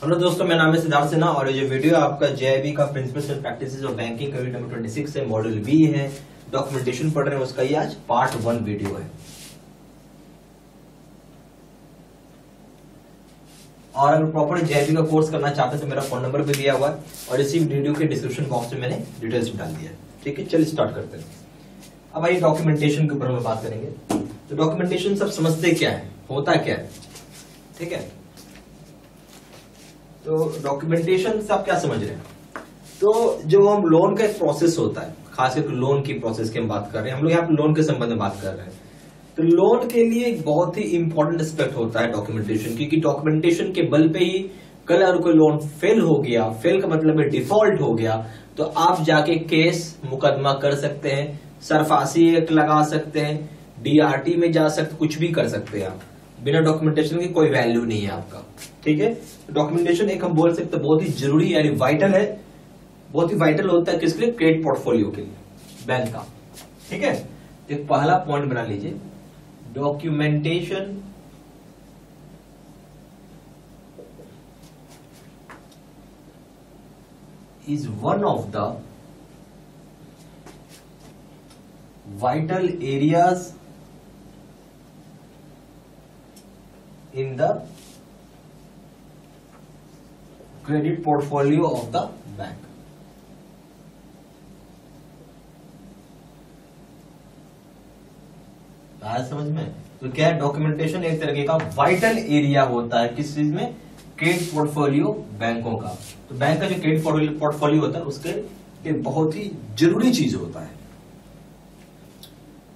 Hello दोस्तों, मेरा नाम है सिद्धार्थ सिन्हा और ये वीडियो आपका जेआईबी का principles and practices of banking का वीडियो नंबर 26 है। मॉड्यूल बी है, डॉक्यूमेंटेशन पढ़ रहे हैं, उसका ये आज पार्ट 1 वीडियो है। और अगर प्रॉपर जेआईबी का कोर्स करना चाहते हैं तो मेरा फोन नंबर भी दिया हुआ है और इसी वीडियो के डिस्क्रिप्शन बॉक्स में मैंने डिटेल्स डाल दिया है। ठीक है, चलिए स्टार्ट करते हैं। अब आइए डॉक्यूमेंटेशन के ऊपर हम बात करेंगे। तो डॉक्यूमेंटेशन सब समझते क्या है, होता क्या है। ठीक है, तो डॉक्यूमेंटेशन से आप क्या समझ रहे हैं। तो जो हम लोन का एक प्रोसेस होता है, खासकर लोन की प्रोसेस की हम बात कर रहे हैं, हम लोग यहाँ पे लोन के संबंध में बात कर रहे हैं। तो लोन के लिए एक बहुत ही इंपॉर्टेंट एस्पेक्ट होता है डॉक्यूमेंटेशन, क्योंकि डॉक्यूमेंटेशन के बल पे ही कल अगर कोई लोन फेल हो गया, फेल का मतलब है डिफॉल्ट हो गया, तो आप जाके केस मुकदमा कर सकते हैं, सरफासी एक्ट लगा सकते हैं, डीआरटी में जा सकते, कुछ भी कर सकते हैं आप। बिना डॉक्यूमेंटेशन की कोई वैल्यू नहीं है आपका। ठीक है, डॉक्यूमेंटेशन एक हम बोल सकते हैं बहुत ही जरूरी यानी वाइटल है, बहुत ही वाइटल होता है किसके लिए, क्रेडिट पोर्टफोलियो के लिए, बैंक का। ठीक है, एक पहला पॉइंट बना लीजिए, documentation is one of the vital areas in the credit portfolio of the bank। आया समझ में। तो क्या है, डॉक्यूमेंटेशन एक तरीके का वाइटल एरिया होता है किस चीज में, क्रेडिट पोर्टफोलियो बैंकों का। तो बैंक का जो क्रेडिट पोर्टफोलियो होता है उसके बहुत ही जरूरी चीज होता है।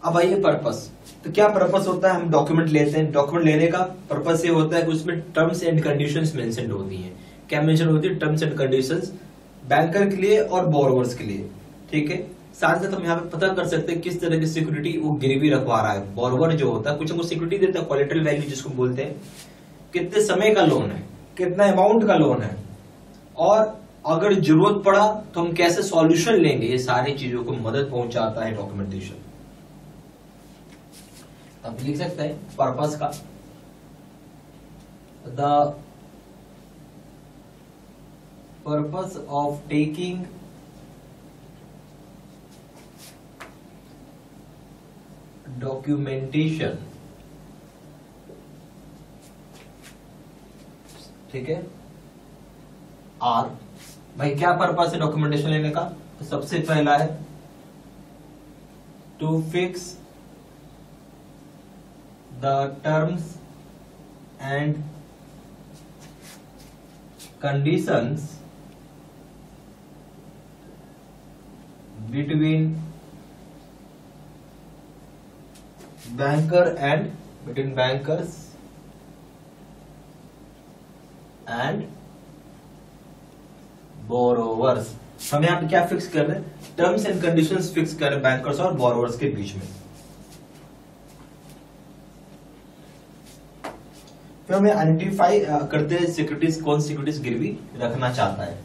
अब आइए पर्पस। तो क्या पर्पस होता है, हम डॉक्यूमेंट लेते हैं, डॉक्यूमेंट लेने का पर्पस ये होता है कि उसमें टर्म्स एंड कंडीशंस मेंशन होती हैं। क्या मेंशन होती है, टर्म्स एंड कंडीशंस बैंकर के लिए और बोरोवर्स के लिए। ठीक है, साथ साथ हम यहाँ पे पता कर सकते हैं किस तरह की सिक्योरिटी वो गिरवी रखवा रहा है। बोरोवर जो होता है कुछ हमको सिक्योरिटी देता है, कोलेटरल वैल्यू जिसको बोलते हैं, कितने समय का लोन है, कितना अमाउंट का लोन है, और अगर जरूरत पड़ा तो हम कैसे सॉल्यूशन लेंगे, ये सारी चीजों को मदद पहुंचाता है डॉक्यूमेंटेशन। अब लिख सकते हैं पर्पस का, the purpose of taking documentation. ठीक है, आर भाई क्या पर्पस है डॉक्यूमेंटेशन लेने का। तो सबसे पहला है to fix the terms and conditions between bankers and borrowers। हम यहाँ पे क्या फिक्स कर रहे हैं, टर्म्स एंड कंडीशंस फिक्स कर रहे हैं बैंकर्स और बोरोवर्स के बीच में। फिर हमें आइडेंटिफाई करते हैं सिक्योरिटीज, कौन सिक्योरिटीज गिरवी रखना चाहता है।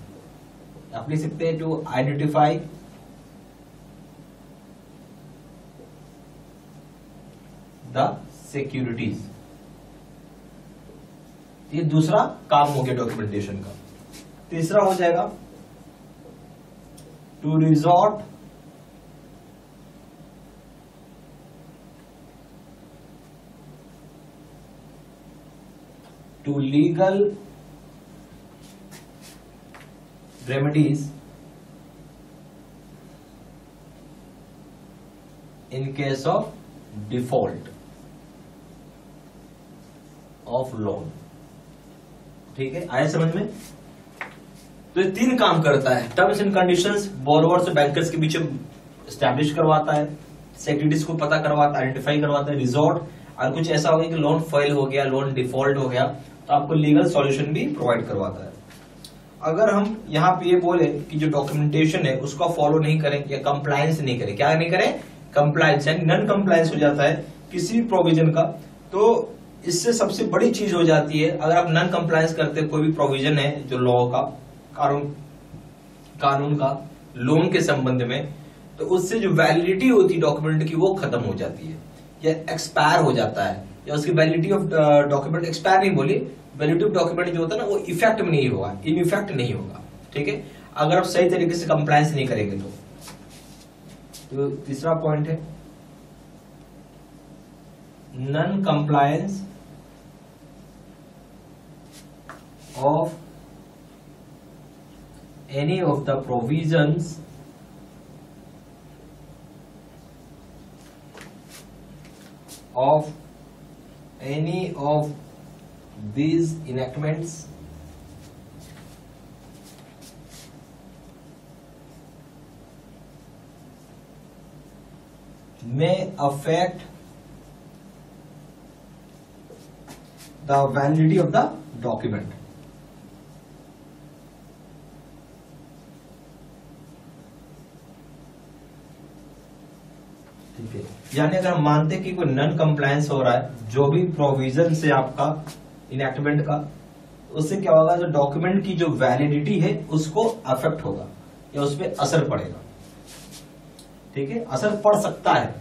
आप लिख सकते हैं टू आइडेंटिफाई द सिक्योरिटीज। ये दूसरा काम हो गया डॉक्यूमेंटेशन का। तीसरा हो जाएगा to resort to legal remedies in case of default of loan। ठीक है, आया समझ में। तो ये तीन काम करता है, टर्म्स एंड कंडीशंस बोरोवर्स और बैंकर्स के बीच स्टैब्लिश करवाता है, सिक्योरिटीज को पता करवाता है, आइडेंटिफाई करवाता है, रिजॉर्ट, और कुछ ऐसा हो गया कि लोन फेल हो गया, लोन डिफॉल्ट हो गया, तो आपको लीगल सॉल्यूशन भी प्रोवाइड करवाता है। अगर हम यहाँ पे ये बोले कि जो डॉक्यूमेंटेशन है उसको फॉलो नहीं करें या कंप्लायंस नहीं करें, क्या नहीं करें, कंप्लायंस यानी नॉन कंप्लायंस हो जाता है किसी भी प्रोविजन का, तो इससे सबसे बड़ी चीज हो जाती है, अगर आप नॉन कंप्लायंस करते कोई भी प्रोविजन है जो लॉ का, कानून का लोन के संबंध में, तो उससे जो वैलिडिटी होती है डॉक्यूमेंट की वो खत्म हो जाती है या एक्सपायर हो जाता है। या उसकी वैलिडिटी ऑफ डॉक्यूमेंट एक्सपायर नहीं बोली, वैलिडिटी ऑफ डॉक्यूमेंट जो होता है ना वो इफेक्ट में नहीं होगा, इन इफेक्ट नहीं होगा, ठीक है, अगर आप सही तरीके से कंप्लायंस नहीं करेंगे तो तीसरा पॉइंट है non compliance of any of the provisions of any of these enactments may affect the validity of the document. ठीक है, यानी अगर हम मानते हैं कि कोई नॉन कंप्लायंस हो रहा है, जो भी प्रोविजन से आपका इनएक्टमेंट का, उससे क्या होगा, जो डॉक्यूमेंट की जो वैलिडिटी है उसको अफेक्ट होगा या उस पर असर पड़ेगा, ठीक है, असर पड़ सकता है,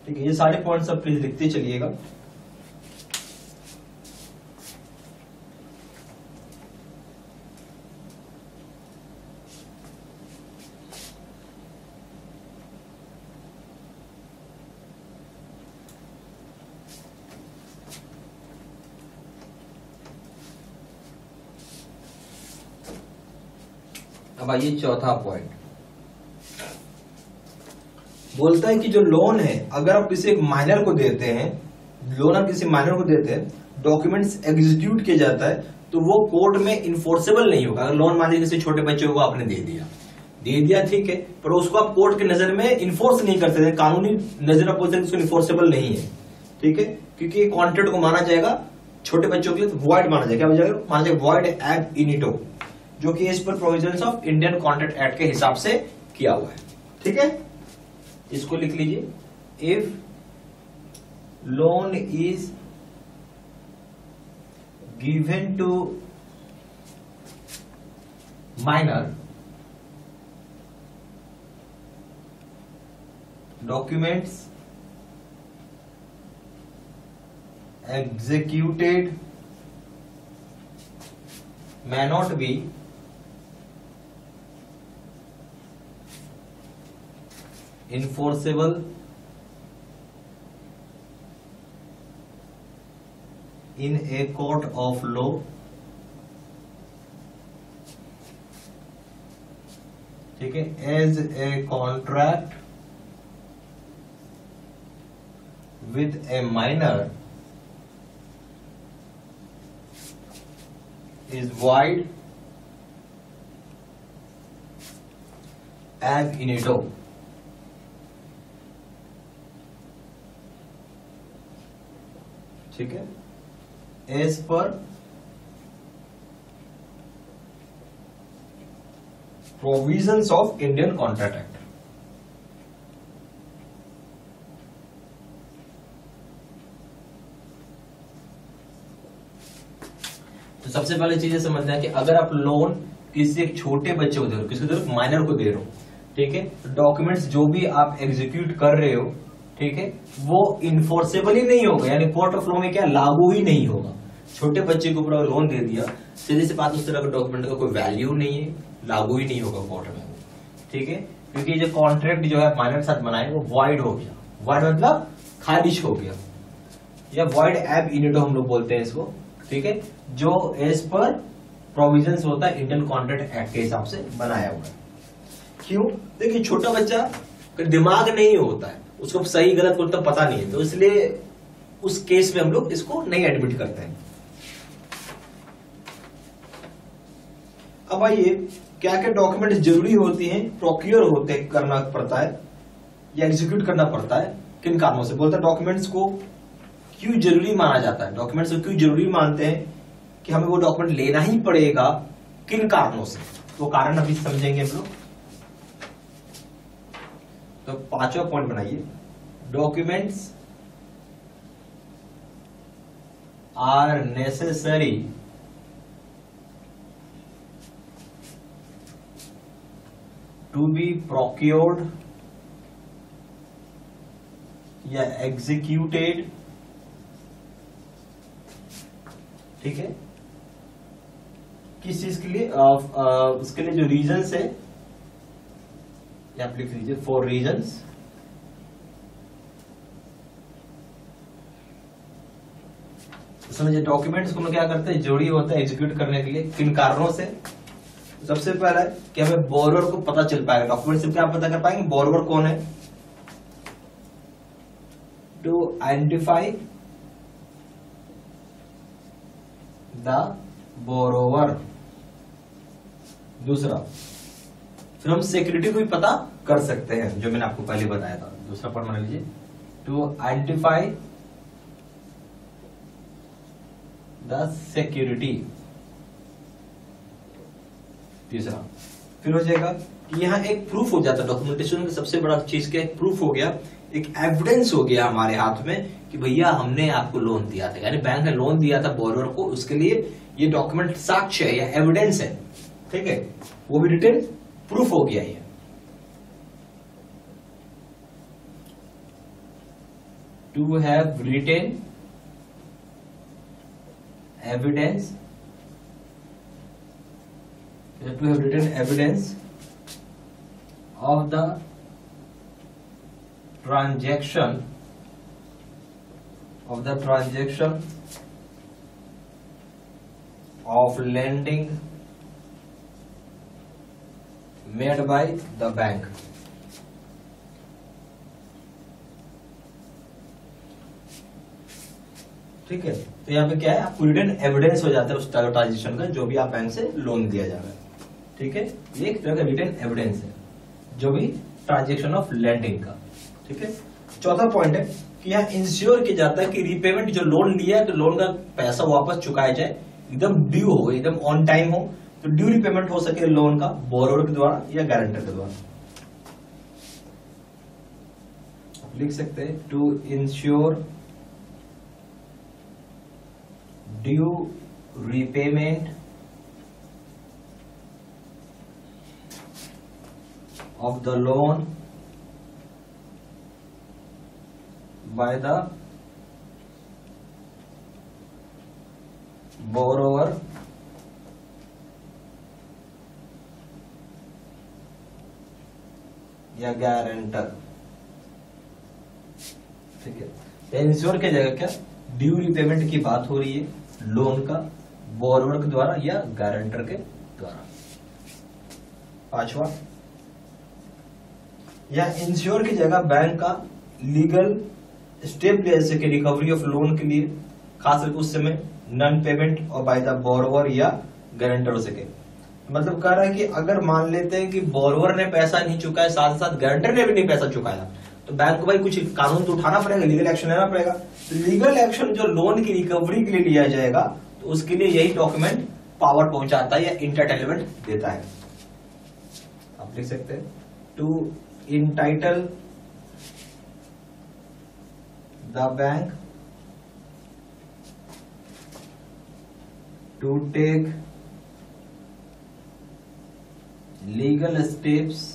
ठीक है, ये सारे पॉइंट्स आप प्लीज लिखते चलिएगा। अब आइए चौथा पॉइंट, बोलता है कि जो लोन है अगर आप किसी एक माइनर को देते हैं, लोन आप किसी माइनर को देते हैं, डॉक्यूमेंट्स एग्जीक्यूट किया जाता है तो वो कोर्ट में इन्फोर्सेबल नहीं होगा। अगर लोन मान लीजिए किसी छोटे बच्चे को आपने दे दिया ठीक है, पर उसको आप कोर्ट की नजर में इन्फोर्स नहीं करते थे, कानूनी नजर आप बोलते हैं उसको इन्फोर्सेबल नहीं है, ठीक है, क्योंकि कॉन्ट्रैक्ट को माना जाएगा छोटे बच्चों के लिए वॉइड माना जाएगा, क्या माना जाएगा, वॉइड एब इनिटो, जो कि इस पर provisions of Indian Contract act के हिसाब से किया हुआ है, ठीक है, इसको लिख लीजिए। If loan is given to minor, documents executed may not be enforceable in a court of law, ठीक है, as a contract with a minor is void ab initio, ठीक है, as per provisions of Indian Contract Act. तो सबसे पहले चीज समझना है कि अगर आप लोन किसी एक छोटे बच्चे को दे रहे हो, किसी तरफ माइनर को दे रहे हो, ठीक है, डॉक्यूमेंट्स जो भी आप एग्जीक्यूट कर रहे हो, ठीक है, वो इन्फोर्सेबल ही नहीं होगा, यानी कोर्ट ऑफ लॉ में क्या लागू ही नहीं होगा। छोटे बच्चे के ऊपर लोन दे दिया, सीधी सी बात, उस तरह का डॉक्यूमेंट का कोई वैल्यू नहीं है, लागू ही नहीं होगा कोर्ट में, ठीक है, क्योंकि जो कॉन्ट्रैक्ट जो है माइनर के साथ बनाए वो वॉइड हो गया, वॉइड मतलब खारिज हो गया, या वॉइड एब इनिटो हम लोग बोलते हैं इसको, ठीक है, जो एज पर प्रोविजंस होता है इंडियन कॉन्ट्रैक्ट एक्ट के हिसाब से बनाया हुआ है। क्यों? देखिए छोटा बच्चा का दिमाग नहीं होता है, उसको सही गलत को तो पता नहीं है, तो इसलिए उस केस में हम लोग इसको नहीं एडमिट करते हैं। अब आइए क्या क्या डॉक्यूमेंट जरूरी होती हैं, प्रोक्योर होते करना पड़ता है या एग्जीक्यूट करना पड़ता है, किन कारणों से। बोलता है डॉक्यूमेंट्स को क्यों जरूरी माना जाता है, डॉक्यूमेंट्स को क्यों जरूरी मानते हैं कि हमें वो डॉक्यूमेंट लेना ही पड़ेगा, किन कारणों से, वो कारण अभी समझेंगे हम लोग। तो पांचवा पॉइंट बनाइए, documents are necessary to be procured या एग्जीक्यूटेड ठीक है, किस चीज के लिए? उसके लिए जो रीजन्स है या आप लिख लीजिए 4 रीजन्स। समझिए डॉक्यूमेंट्स को हम क्या करते हैं, जरूरी होता है एग्जीक्यूट करने के लिए, किन कारणों से? सबसे पहला है कि हमें बोरोवर को पता चल पाएगा, डॉक्यूमेंट से क्या पता कर पाएंगे बोरोवर कौन है, टू आइडेंटिफाई द बोरोवर। दूसरा, फिर हम सिक्योरिटी को भी पता कर सकते हैं, जो मैंने आपको पहले बताया था। दूसरा पॉइंट मान लीजिए, टू आइडेंटिफाई द सिक्योरिटी। तीसरा, फिर हो जाएगा कि यहां एक प्रूफ हो जाता है, डॉक्यूमेंटेशन का सबसे बड़ा चीज क्या है, प्रूफ हो गया, एक एविडेंस हो गया हमारे हाथ में कि भैया हमने आपको लोन दिया था, यानी बैंक ने लोन दिया था बोरोवर को, उसके लिए ये डॉक्यूमेंट साक्ष्य है या एविडेंस है, ठीक है, वो भी रिटेन प्रूफ हो गया ये। To have written evidence, to have written evidence of the transaction of lending made by the bank। ठीक है, तो यहाँ पे क्या है, आपको रिटन एविडेंस हो जाता है उस ट्रांजेक्शन का, जो भी आप बैंक से लोन दिया जा रहा है। ठीक है, ये एक तरह का रिटन एविडेंस है, जो भी ट्रांजेक्शन ऑफ लेंडिंग का। ठीक है, चौथा पॉइंट है कि यहाँ इंश्योर किया जाता है कि रीपेमेंट, जो लोन लिया है तो लोन का पैसा वापस चुकाया जाए, एकदम ड्यू हो, एकदम ऑन टाइम हो, तो ड्यू रिपेमेंट हो सके लोन का बोरोवर के द्वारा या गारंटर के द्वारा। लिख सकते हैं, to ensure due repayment of the loan by the borrower या गारंटर। ठीक है, इंश्योर की जगह क्या ड्यू रिपेमेंट की बात हो रही है लोन का बोरोवर के द्वारा या गारंटर के द्वारा। पांचवा, या इंश्योर की जगह बैंक का लीगल स्टेप ले सके रिकवरी ऑफ लोन के लिए, खास करके उस समय नॉन पेमेंट और बाय द बोरोवर या गारंटर हो सके। मतलब कह रहा है कि अगर मान लेते हैं कि बोरोवर ने पैसा नहीं चुकाया, साथ साथ गारंटर ने भी नहीं पैसा चुकाया, तो बैंक को भाई कुछ कानून तो उठाना पड़ेगा, लीगल एक्शन लेना पड़ेगा। तो लीगल एक्शन जो लोन की रिकवरी के लिए लिया जाएगा, तो उसके लिए यही डॉक्यूमेंट पावर पहुंचाता है या इंटाइटलमेंट देता है। आप लिख सकते हैं, to entitle the bank to take legal steps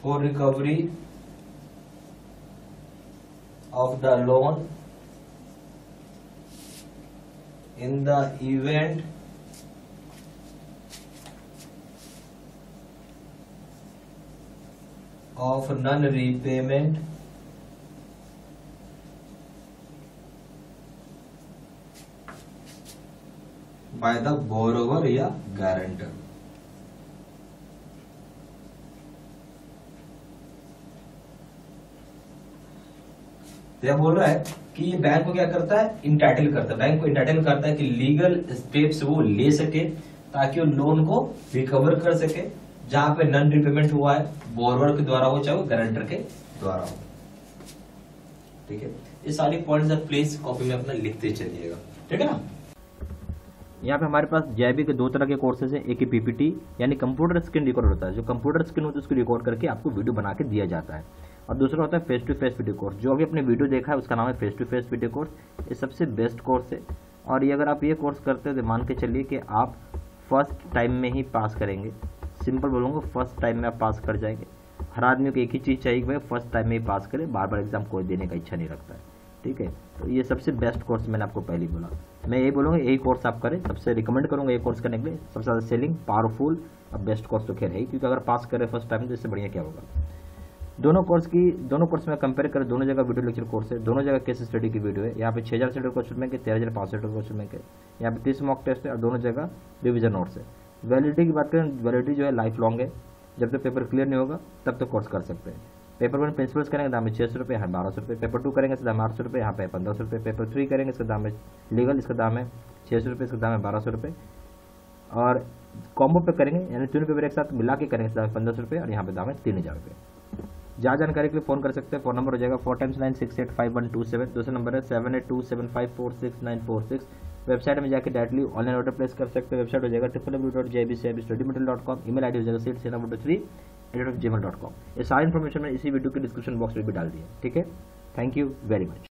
for recovery of the loan in the event of non-repayment by the borrower या guarantor। तो यह बोल रहा है कि ये बैंक को क्या करता है, इंटाइटल करता है, बैंक को इंटाइटल करता है कि लीगल स्टेप्स वो ले सके ताकि वो लोन को रिकवर कर सके, जहां पे नॉन रिपेमेंट हुआ है, बोरोवर के द्वारा हो चाहे वो गारंटर के द्वारा हो। ठीक है, ये सारी पॉइंट्स आप प्लीज कॉपी में अपना लिखते चलिएगा, ठीक है ना। यहाँ पे हमारे पास जेआईबी के 2 तरह के कोर्सेज हैं, एक ही पीपीटी यानी कंप्यूटर स्क्रीन रिकॉर्ड होता है, जो कंप्यूटर स्क्रीन होती है उसको रिकॉर्ड करके आपको वीडियो बना के दिया जाता है, और दूसरा होता है face to face video course. जो अभी अपने वीडियो देखा है उसका नाम है face to face video course. ये सबसे बेस्ट कोर्स है, और ये अगर आप ये कोर्स करते हो तो मान के चलिए कि आप फर्स्ट टाइम में ही पास करेंगे। सिंपल बोलूँगा, फर्स्ट टाइम में आप पास कर जाएंगे। हर आदमी को एक ही चीज़ चाहिए कि भाई फर्स्ट टाइम में ही पास करे, बार बार एग्जाम कोई देने का इच्छा नहीं रखता है। ठीक है। तो ये सबसे बेस्ट कोर्स मैंने आपको पहले ही बोला, मैं यही बोलूँगा यही कोर्स आप करें, सबसे रिकमेंड करूँगा ये कोर्स करने के लिए। सबसे ज़्यादा सेलिंग, पावरफुल और बेस्ट कोर्स तो खैर है, क्योंकि अगर पास करें फर्स्ट टाइम तो इससे बढ़िया क्या होगा। दोनों कोर्स में कंपेयर करें, दोनों जगह वीडियो लेक्चर कोर्स है, दोनों जगह केस स्टडी की वीडियो है। यहाँ पे 6000 से क्वेश्चन बैंक है, 13500 क्वेश्चन बैंक है। यहाँ पे 30 मॉक टेस्ट है और दोनों जगह रिविजन नोट्स है। वैलिडिटी की बात करें, वैलिडिटी जो है लाइफ लॉन्ग है, जब तक पेपर क्लियर नहीं होगा तब तक कोर्स कर सकते हैं। पेपर 1 प्रिंसिपल्स करेंगे दाम है 600 रुपये, यहाँ 1200 रुपये। पेपर 2 करेंगे इसका दाम 800 रुपये, यहाँ पे 1500 रुपये। पेपर 3 करेंगे इसका दाम है लीगल, इसका दाम है 600 रुपये, इसका दाम है 1200 रुपये। और कॉम्बो पे करेंगे यानी तीनों पेपर एक साथ मिला के करेंगे इसका दाम है 1500 रुपये और यहाँ पे दाम है 3000 रुपये। ज़्यादा जानकारी के लिए फोन कर सकते हैं। फोन नंबर हो जाएगा 4 times 9685127। दूसरा नंबर है 7827546946। वेबसाइट में जाकर डायरेक्टली ऑनलाइन ऑर्डर प्लेस कर सकते हैं। वेबसाइट हो जाएगा www.jbcibstudymaterial.com। ईमेल आईडी हो जाएगा seatsena3@gmail.com। ये सारी इन्फॉर्मेशन मैंने इसी वीडियो के डिस्क्रिप्शन बॉक्स में भी डाल दी है, ठीक है। Thank you very much.